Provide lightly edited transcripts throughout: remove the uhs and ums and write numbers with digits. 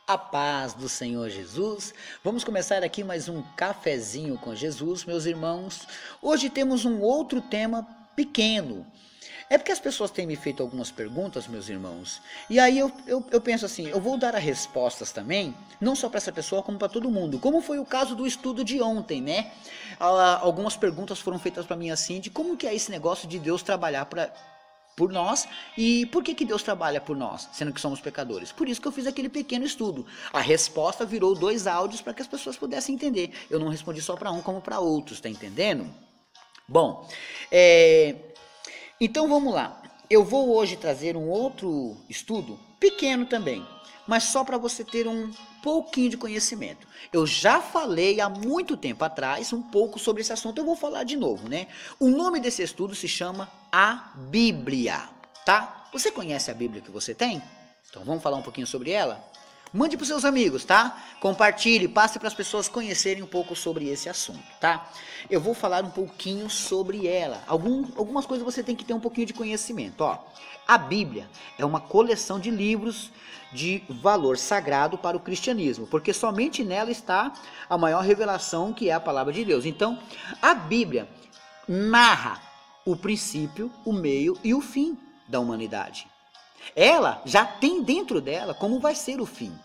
A paz do Senhor Jesus. Vamos começar aqui mais um cafezinho com Jesus, meus irmãos. Hoje temos um outro tema pequeno. É porque as pessoas têm me feito algumas perguntas, meus irmãos. E aí eu penso assim, eu vou dar as respostas também, não só para essa pessoa, como para todo mundo. Como foi o caso do estudo de ontem, né? Algumas perguntas foram feitas para mim assim, de como que é esse negócio de Deus trabalhar por nós, e por que Deus trabalha por nós, sendo que somos pecadores? Por isso que eu fiz aquele pequeno estudo. A resposta virou 2 áudios para que as pessoas pudessem entender. Eu não respondi só para um, como para outros, tá entendendo? Bom, então vamos lá. Eu vou hoje trazer um outro estudo, pequeno também, mas só para você ter um pouquinho de conhecimento. Eu já falei há muito tempo atrás um pouco sobre esse assunto, eu vou falar de novo, né? O nome desse estudo se chama A Bíblia, tá? Você conhece a Bíblia que você tem? Então vamos falar um pouquinho sobre ela? Mande para os seus amigos, tá? Compartilhe, passe para as pessoas conhecerem um pouco sobre esse assunto, tá? Eu vou falar um pouquinho sobre ela. Algumas coisas você tem que ter um pouquinho de conhecimento, ó. A Bíblia é uma coleção de livros de valor sagrado para o cristianismo, porque somente nela está a maior revelação, que é a palavra de Deus. Então, a Bíblia narra o princípio, o meio e o fim da humanidade. Ela já tem dentro dela como vai ser o fim,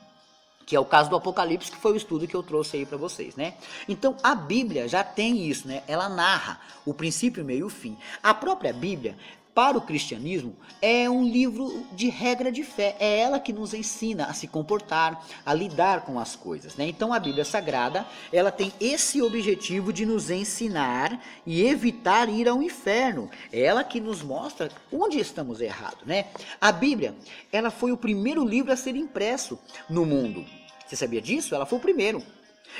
que é o caso do Apocalipse, que foi o estudo que eu trouxe aí para vocês, né? Então, a Bíblia já tem isso, né? Ela narra o princípio, o meio e o fim. A própria Bíblia, para o cristianismo, é um livro de regra de fé. É ela que nos ensina a se comportar, a lidar com as coisas, né? Então, a Bíblia Sagrada, ela tem esse objetivo de nos ensinar e evitar ir ao inferno. É ela que nos mostra onde estamos errados, né? A Bíblia, ela foi o primeiro livro a ser impresso no mundo. Você sabia disso? Ela foi o primeiro.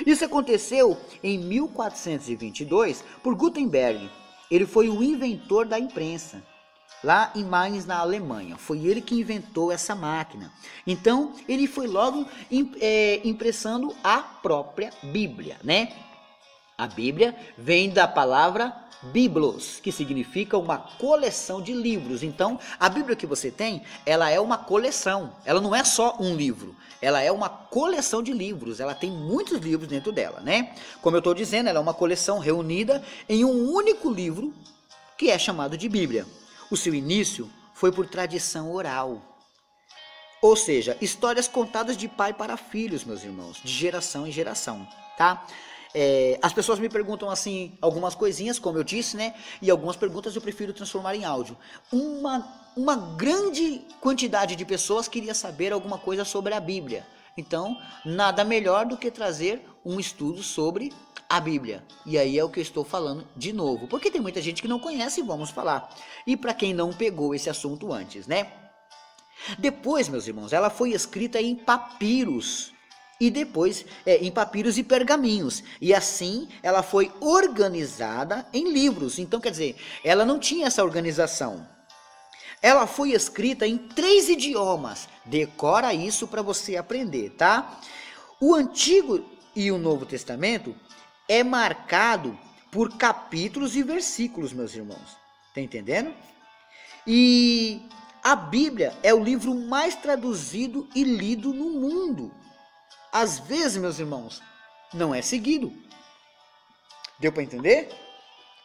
Isso aconteceu em 1422 por Gutenberg. Ele foi o inventor da imprensa, lá em Mainz, na Alemanha. Foi ele que inventou essa máquina. Então, ele foi logo impressando a própria Bíblia, né? A Bíblia vem da palavra biblos, que significa uma coleção de livros. Então, a Bíblia que você tem, ela é uma coleção. Ela não é só um livro. Ela é uma coleção de livros. Ela tem muitos livros dentro dela, né? Como eu estou dizendo, ela é uma coleção reunida em um único livro, que é chamado de Bíblia. O seu início foi por tradição oral, ou seja, histórias contadas de pai para filhos, meus irmãos, de geração em geração, tá? As pessoas me perguntam assim, algumas coisinhas, como eu disse, né? E algumas perguntas eu prefiro transformar em áudio. Uma grande quantidade de pessoas queria saber alguma coisa sobre a Bíblia. Então, nada melhor do que trazer um estudo sobre a Bíblia. E aí é o que eu estou falando de novo, porque tem muita gente que não conhece e vamos falar. E para quem não pegou esse assunto antes, né? Depois, meus irmãos, ela foi escrita em papiros e depois em papiros e pergaminhos. E assim ela foi organizada em livros. Então, quer dizer, ela não tinha essa organização. Ela foi escrita em 3 idiomas. Decora isso para você aprender, tá? O Antigo e o Novo Testamento é marcado por capítulos e versículos, meus irmãos. Tá entendendo? E a Bíblia é o livro mais traduzido e lido no mundo. Às vezes, meus irmãos, não é seguido. Deu para entender?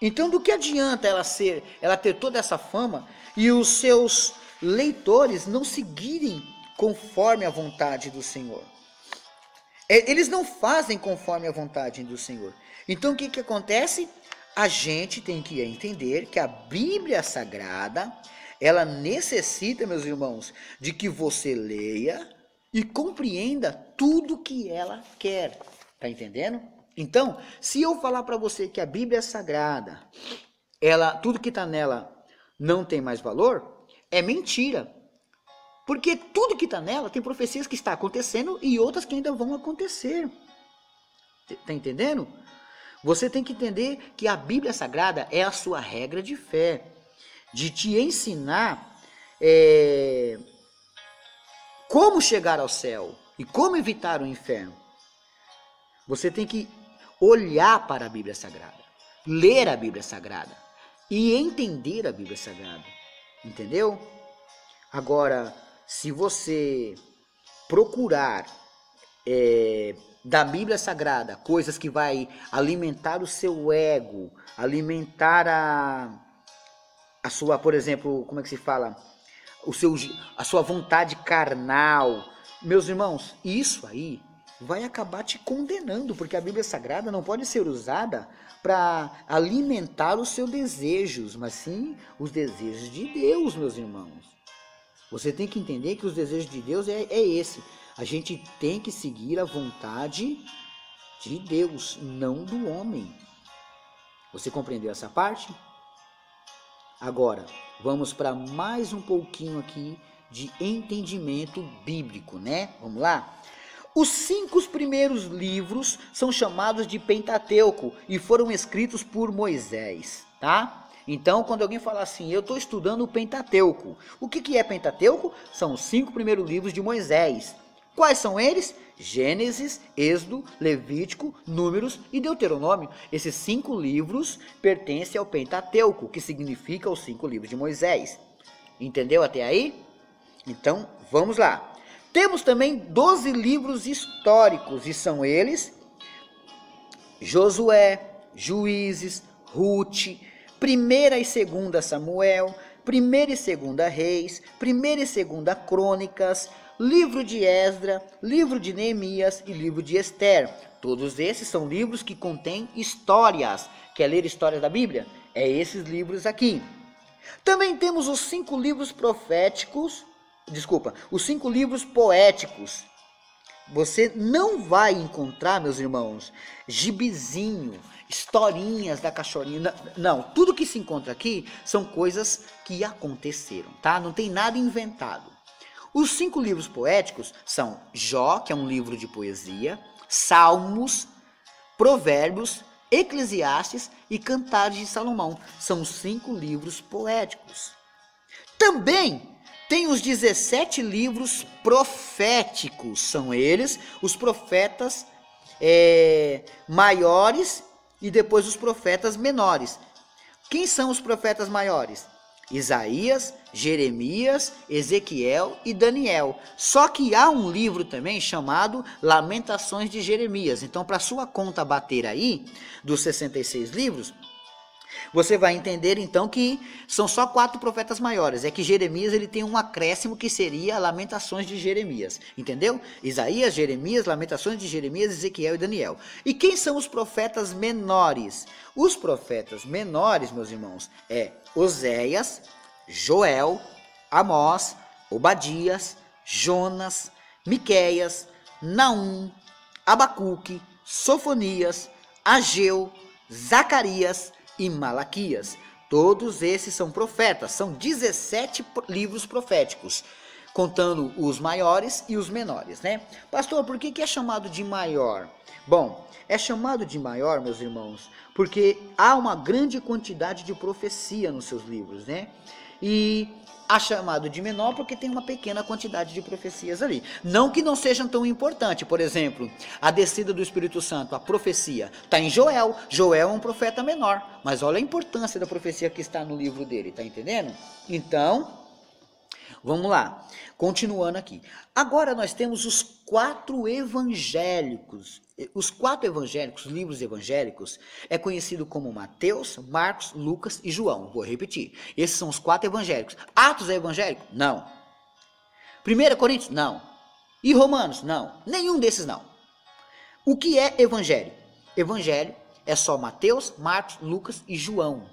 Então, do que adianta ela ter toda essa fama e os seus leitores não seguirem conforme a vontade do Senhor? Eles não fazem conforme a vontade do Senhor. Então, o que acontece? A gente tem que entender que a Bíblia Sagrada, ela necessita, meus irmãos, de que você leia e compreenda tudo que ela quer. Tá entendendo? Então, se eu falar para você que a Bíblia é sagrada, tudo que está nela não tem mais valor, é mentira. Porque tudo que está nela tem profecias que estão acontecendo e outras que ainda vão acontecer. Tá entendendo? Você tem que entender que a Bíblia Sagrada é a sua regra de fé, de te ensinar como chegar ao céu e como evitar o inferno. Você tem que olhar para a Bíblia Sagrada, ler a Bíblia Sagrada e entender a Bíblia Sagrada. Entendeu? Agora, se você procurar da Bíblia Sagrada, coisas que vai alimentar o seu ego, alimentar a sua, por exemplo, como é que se fala? A sua vontade carnal. Meus irmãos, isso aí vai acabar te condenando, porque a Bíblia Sagrada não pode ser usada para alimentar os seus desejos, mas sim os desejos de Deus, meus irmãos. Você tem que entender que os desejos de Deus é esse. A gente tem que seguir a vontade de Deus, não do homem. Você compreendeu essa parte? Agora, vamos para mais um pouquinho aqui de entendimento bíblico, né? Vamos lá? Os 5 primeiros livros são chamados de Pentateuco e foram escritos por Moisés, tá? Então, quando alguém fala assim, eu estou estudando o Pentateuco. O que é Pentateuco? São os 5 primeiros livros de Moisés. Quais são eles? Gênesis, Êxodo, Levítico, Números e Deuteronômio. Esses 5 livros pertencem ao Pentateuco, que significa os 5 livros de Moisés. Entendeu até aí? Então, vamos lá. Temos também 12 livros históricos, e são eles: Josué, Juízes, Ruth, 1ª e 2ª Samuel, 1ª e 2ª Reis, 1ª e 2ª Crônicas, livro de Esdra, livro de Neemias e livro de Ester. Todos esses são livros que contêm histórias. Quer ler histórias da Bíblia? É esses livros aqui. Também temos os 5 livros proféticos, os 5 livros poéticos. Você não vai encontrar, meus irmãos, gibizinho, historinhas da cachorrinha. Não, tudo que se encontra aqui são coisas que aconteceram, tá? Não tem nada inventado. Os 5 livros poéticos são Jó, que é um livro de poesia, Salmos, Provérbios, Eclesiastes e Cantares de Salomão. São 5 livros poéticos. Também tem os 17 livros proféticos. São eles os profetas maiores e depois os profetas menores. Quem são os profetas maiores? Isaías, Jeremias, Ezequiel e Daniel. Só que há um livro também chamado Lamentações de Jeremias. Então, para sua conta bater aí, dos 66 livros, você vai entender então que são só 4 profetas maiores. É que Jeremias ele tem um acréscimo que seria Lamentações de Jeremias. Entendeu? Isaías, Jeremias, Lamentações de Jeremias, Ezequiel e Daniel. E quem são os profetas menores? Os profetas menores, meus irmãos, é Oséias, Joel, Amós, Obadias, Jonas, Miqueias, Naum, Abacuque, Sofonias, Ageu, Zacarias e Malaquias. Todos esses são profetas, são 17 livros proféticos, contando os maiores e os menores, né? Pastor, por que é chamado de maior? Bom, é chamado de maior, meus irmãos, porque há uma grande quantidade de profecia nos seus livros, né? E há chamado de menor porque tem uma pequena quantidade de profecias ali. Não que não sejam tão importantes. Por exemplo, a descida do Espírito Santo, a profecia, está em Joel. Joel é um profeta menor, mas olha a importância da profecia que está no livro dele, tá entendendo? Então, vamos lá, continuando aqui. Agora nós temos os 4 evangélicos. Os 4 evangélicos, livros evangélicos, é conhecido como Mateus, Marcos, Lucas e João. Vou repetir. Esses são os 4 evangélicos. Atos é evangélico? Não. 1 Coríntios? Não. E Romanos? Não. Nenhum desses não. O que é evangelho? Evangelho é só Mateus, Marcos, Lucas e João.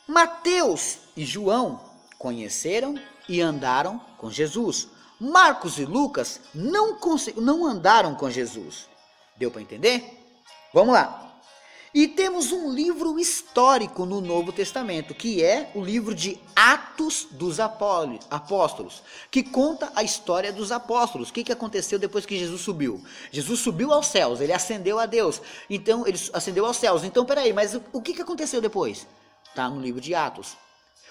Mateus e João conheceram e andaram com Jesus. Marcos e Lucas não andaram com Jesus. Deu para entender? Vamos lá. E temos um livro histórico no Novo Testamento, que é o livro de Atos dos Apóstolos, que conta a história dos apóstolos. O que aconteceu depois que Jesus subiu? Jesus subiu aos céus, ele ascendeu a Deus. Então, ele ascendeu aos céus. Então, peraí, mas o que aconteceu depois? Está no livro de Atos.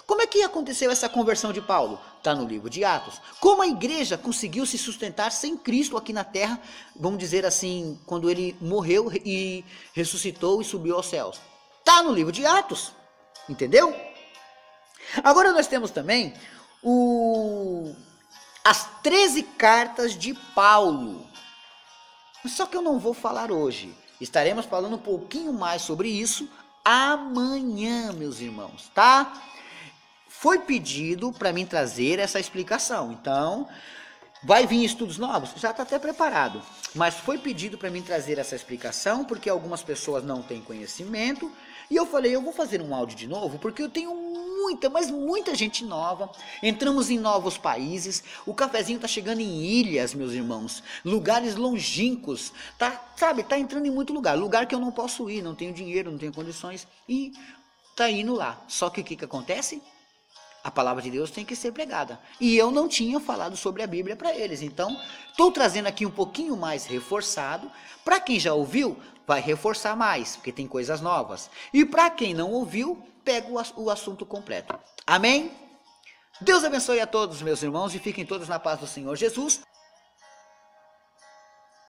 Como é que aconteceu essa conversão de Paulo? Está no livro de Atos. Como a igreja conseguiu se sustentar sem Cristo aqui na terra, vamos dizer assim, quando ele morreu e ressuscitou e subiu aos céus? Está no livro de Atos. Entendeu? Agora nós temos também as 13 cartas de Paulo. Só que eu não vou falar hoje. Estaremos falando um pouquinho mais sobre isso amanhã, meus irmãos, tá? Foi pedido para mim trazer essa explicação. Então, vai vir estudos novos? Já está até preparado. Mas foi pedido para mim trazer essa explicação porque algumas pessoas não têm conhecimento. E eu falei, eu vou fazer um áudio de novo porque eu tenho muita, mas muita gente nova. Entramos em novos países. O cafezinho tá chegando em ilhas, meus irmãos. Lugares longínquos. Tá, sabe, tá entrando em muito lugar. Lugar que eu não posso ir, não tenho dinheiro, não tenho condições. E tá indo lá. Só que o que acontece? A palavra de Deus tem que ser pregada. E eu não tinha falado sobre a Bíblia para eles. Então, estou trazendo aqui um pouquinho mais reforçado. Para quem já ouviu, vai reforçar mais, porque tem coisas novas. E para quem não ouviu, pega o assunto completo. Amém? Deus abençoe a todos, meus irmãos, e fiquem todos na paz do Senhor Jesus.